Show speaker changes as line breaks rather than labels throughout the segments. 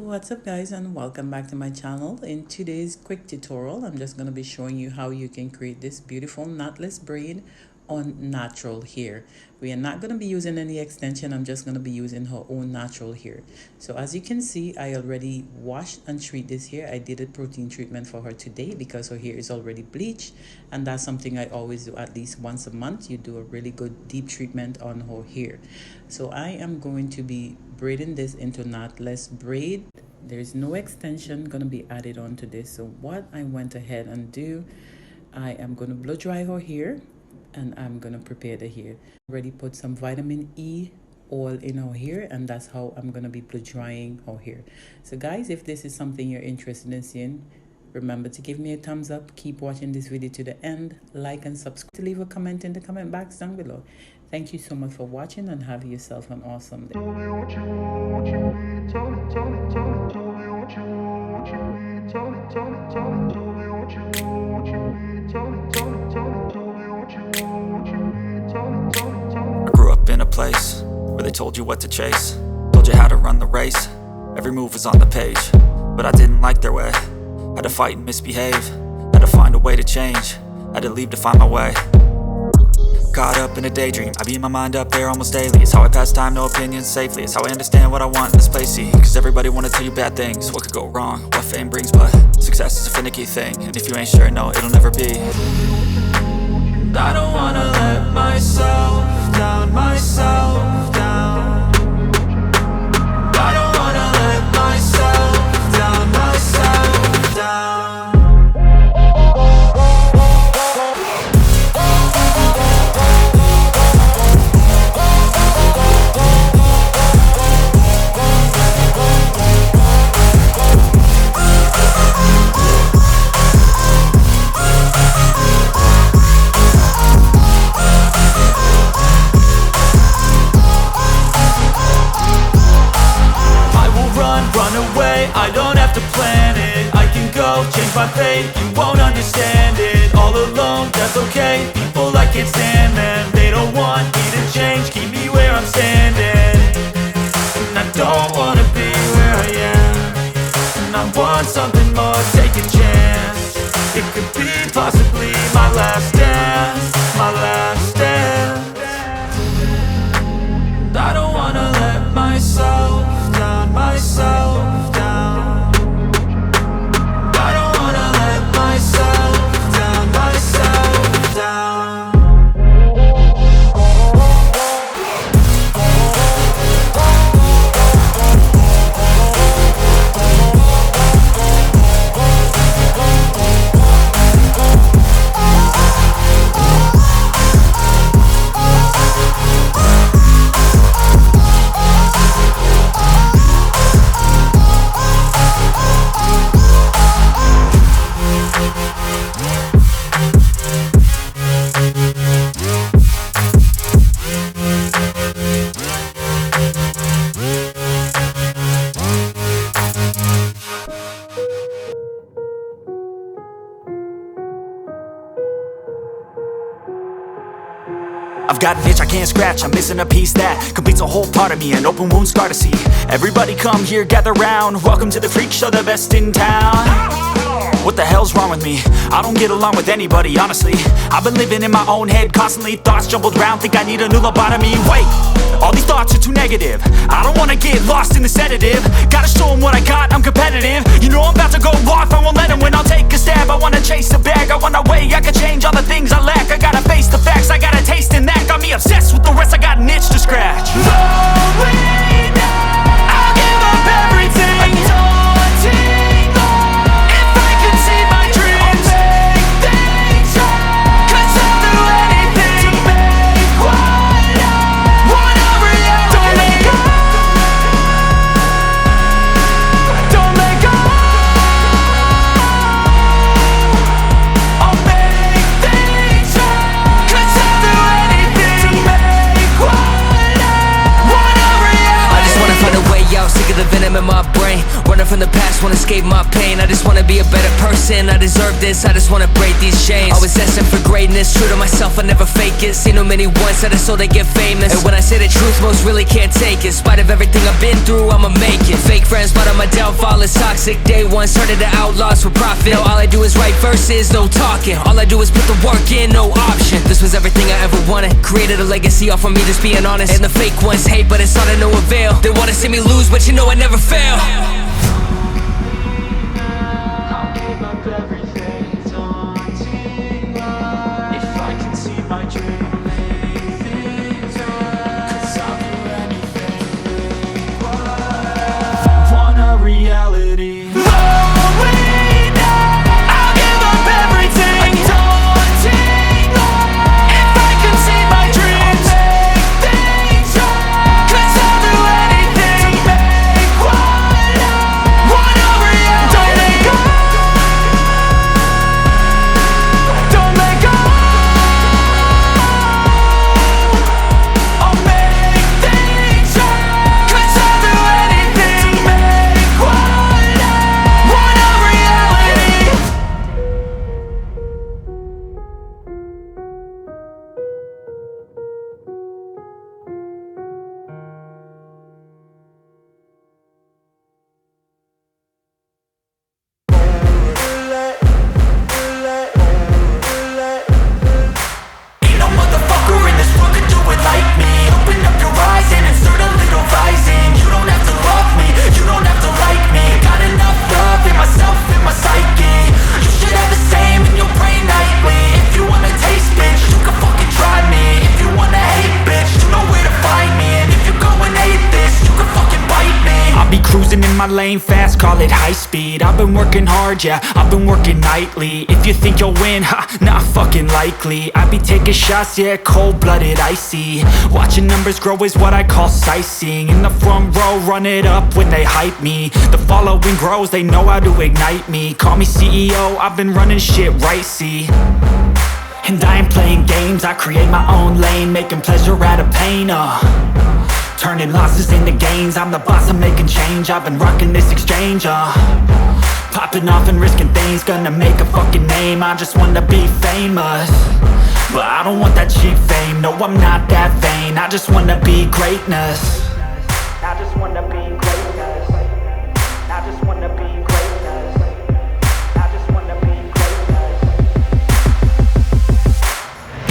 What's up guys, and welcome back to my channel. In today's quick tutorial, I'm just going to be showing you how you can create this beautiful knotless braid on natural hair. We are not going to be using any extension. I'm just going to be using her own natural hair. So as you can see, I already washed and treated this hair. I did a protein treatment for her today because her hair is already bleached, and that's something I always do at least once a month. You do a really good deep treatment on her hair. So I am going to be braiding this into knotless braid. There's no extension going to be added onto this. So what I went ahead and do, I am going to blow dry her hair and I'm going to prepare the hair. Already put some vitamin E oil in her hair, and that's how I'm going to be blow drying her hair. So guys, if this is something you're interested in seeing, remember to give me a thumbs up. Keep watching this video to the end. Like and subscribe. To leave a comment in the comment box down below. Thank you so much for watching and have yourself an awesome day.
I grew up in a place where they told you what to chase, told you how to run the race. Every move was on the page, but I didn't like their way. Had to fight and misbehave, had to find a way to change, had to leave to find my way. Caught up in a daydream, I beat my mind up there almost daily. It's how I pass time, no opinions safely. It's how I understand what I want in this place, see. Cause everybody wanna tell you bad things, what could go wrong, what fame brings. But success is a finicky thing, and if you ain't sure, no, it'll never be. I don't wanna let myself down, myself down. I don't wanna let myself down, myself down. I don't have to plan it, I can go change my fate. You won't understand it, all alone, that's okay. People I can't stand them, they don't want me to change. Keep me where I'm standing, and I don't wanna be where I am. And I want something more, take a chance. It could be possibly my last dance, my last dance. And I don't wanna let myself down, myself down. I've got an itch I can't scratch, I'm missing a piece that completes a whole part of me, an open wound scar to see. Everybody come here, gather round, welcome to the freak show, the best in town. What the hell's wrong with me? I don't get along with anybody, honestly. I've been living in my own head constantly, thoughts jumbled round, think I need a new lobotomy. Wait, all these thoughts are too negative, I don't wanna get lost in the sedative. Gotta show them what I got, I'm competitive. You know I'm about to go off, I won't let them win, I'll take a stab. I wanna chase the bag, I want a way I can change all the things I lack. I gotta face the facts, I got a taste in that. Got me obsessed with the rest, I got an itch to scratch. Lonely now, I'll give up everything. Daunting though, if I could see my dreams, I'll make things right. 'Cause I'll do anything to make what I want a reality. Don't let go, don't let go. I'll make things right. 'Cause I'll do anything to make what I want a reality. I just wanna find a way out, sick of the venom in my brain. Running from the past, wanna escape my pain. I just wanna be a better person, I deserve this. I just wanna break these chains. Always asking for greatness, true to myself, I never fake it. Seen too many ones that are so they get famous. And when I say the truth, most really can't take it. In spite of everything I've been through, I'ma make it. Fake friends, but I'ma delve
downfall is toxic. Day one started the outlaws for profit. Now all I do is write verses, no talking. All I do is put the work in, no option. This was everything I ever wanted. Created a legacy off of me just being honest. And the fake ones hate, but it's all to no avail. They wanna see me lose, but you know I never fail.
I'll give up everything, daunting life. If I can see my dream, make things right. 'Cause I'll do anything required. Want a reality. In my lane fast, call it high speed. I've been working hard, yeah, I've been working nightly. If you think you'll win, ha, not fucking likely. I be taking shots, yeah, cold-blooded, icy. Watching numbers grow is what I call sightseeing. In the front row, run it up when they hype me. The following grows, they know how to ignite me. Call me CEO, I've been running shit right, see. And I ain't playing games, I create my own lane, making pleasure out of pain, turning losses into gains. I'm the boss, I'm making change. I've been rocking this exchange, popping off and risking things. Gonna make a fucking name. I just wanna be famous, but I don't want that cheap fame. No, I'm not that vain. I just wanna be greatness. I just wanna be greatness. I just wanna be greatness. I just wanna be greatness.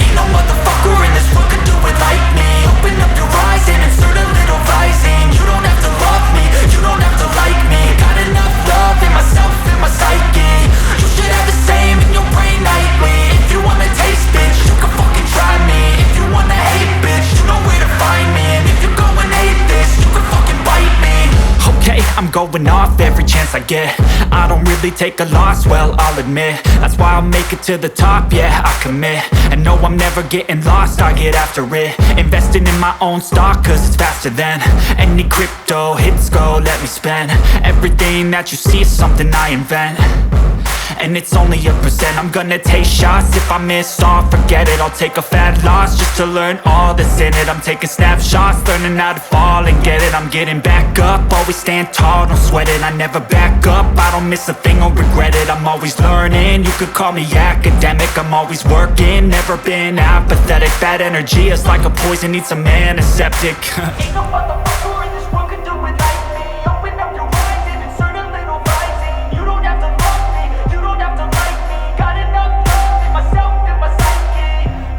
Ain't no motherfucker in this world could do it like me. Open up your eyes and insert a little rising. You don't have to love me, you don't have to like me. Got enough love in myself, in my psyche. You should have the same in your brain nightly. If you wanna taste, bitch, you can fucking try me. If you wanna hate, bitch, you know where to find me. And if you go and hate this, you can fucking bite me. Okay, I'm going off every chance I get. I don't really take a loss, well, I'll admit. That's why I'll make it to the top, yeah, I commit. And no, I'm never getting lost, I get after it. Investing in my own stock, cause it's faster than any crypto hits go, let me spend. Everything that you see is something I invent, and it's only a percent. I'm gonna take shots, if I miss all, forget it. I'll take a fat loss just to learn all that's in it. I'm taking snapshots, learning how to fall and get it. I'm getting back up, always stand tall, don't sweat it. I never back up, I don't miss a thing or regret it. I'm always learning, you could call me academic. I'm always working, never been apathetic. Bad energy is like a poison, needs some antiseptic. Ain't no motherfucker in this world could do it like me. Open up your eyes and insert a little rising. You don't have to love me, you don't have to like me. Got enough love in myself, in my psyche.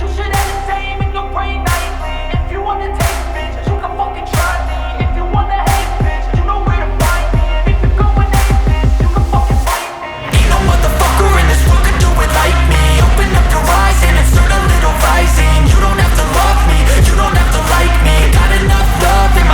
You should have the same in your brain nightly. If you wanna taste, bitch, you can fucking try me. If you wanna hate, bitch, you know where to find me. And if you go and hate this, you can fucking fight me. Ain't no motherfucker in this world could do it like me. Open up your eyes and insert a little rising. You don't have to love me, you don't have to like me. Got enough love in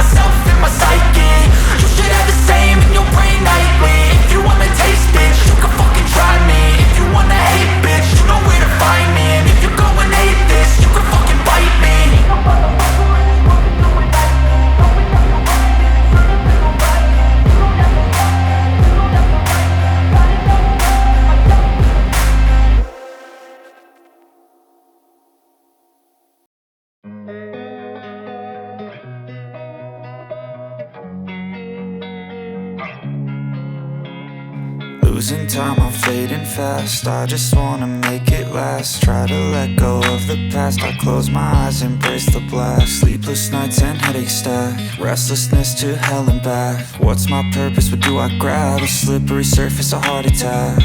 losing time, I'm fading fast. I just wanna make it last. Try to let go of the past. I close my eyes, embrace the blast. Sleepless nights and headaches stack. Restlessness to hell and back. What's my purpose? What do I grab? A slippery surface, a heart attack.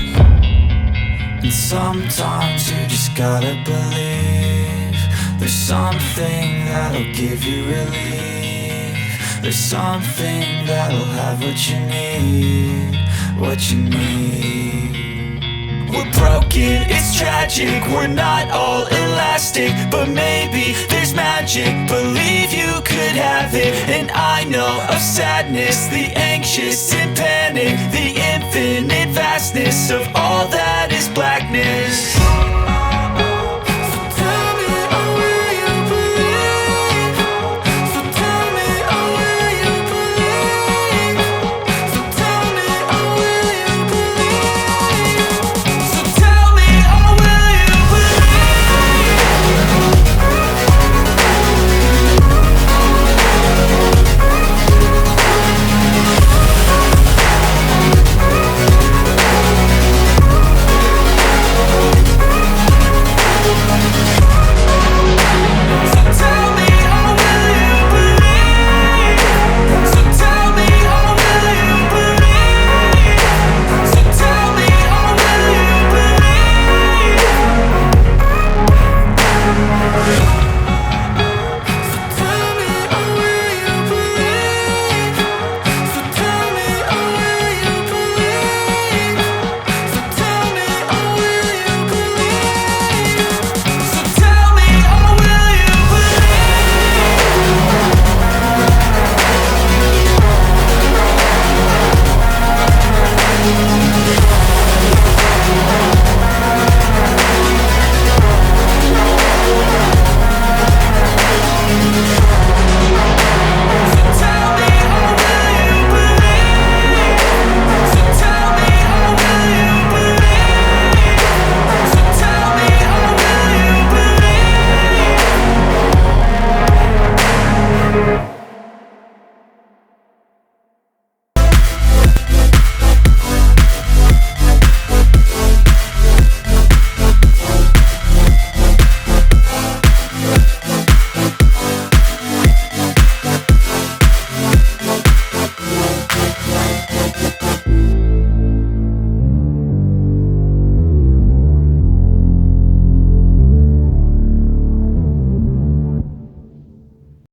And sometimes you just gotta believe there's something that'll give you relief. There's something that'll have what you need, what you need. We're broken, it's tragic, we're not all elastic, but maybe there's magic, believe you could have it. And I know of sadness, the anxious and panic, the infinite vastness of all that is blackness.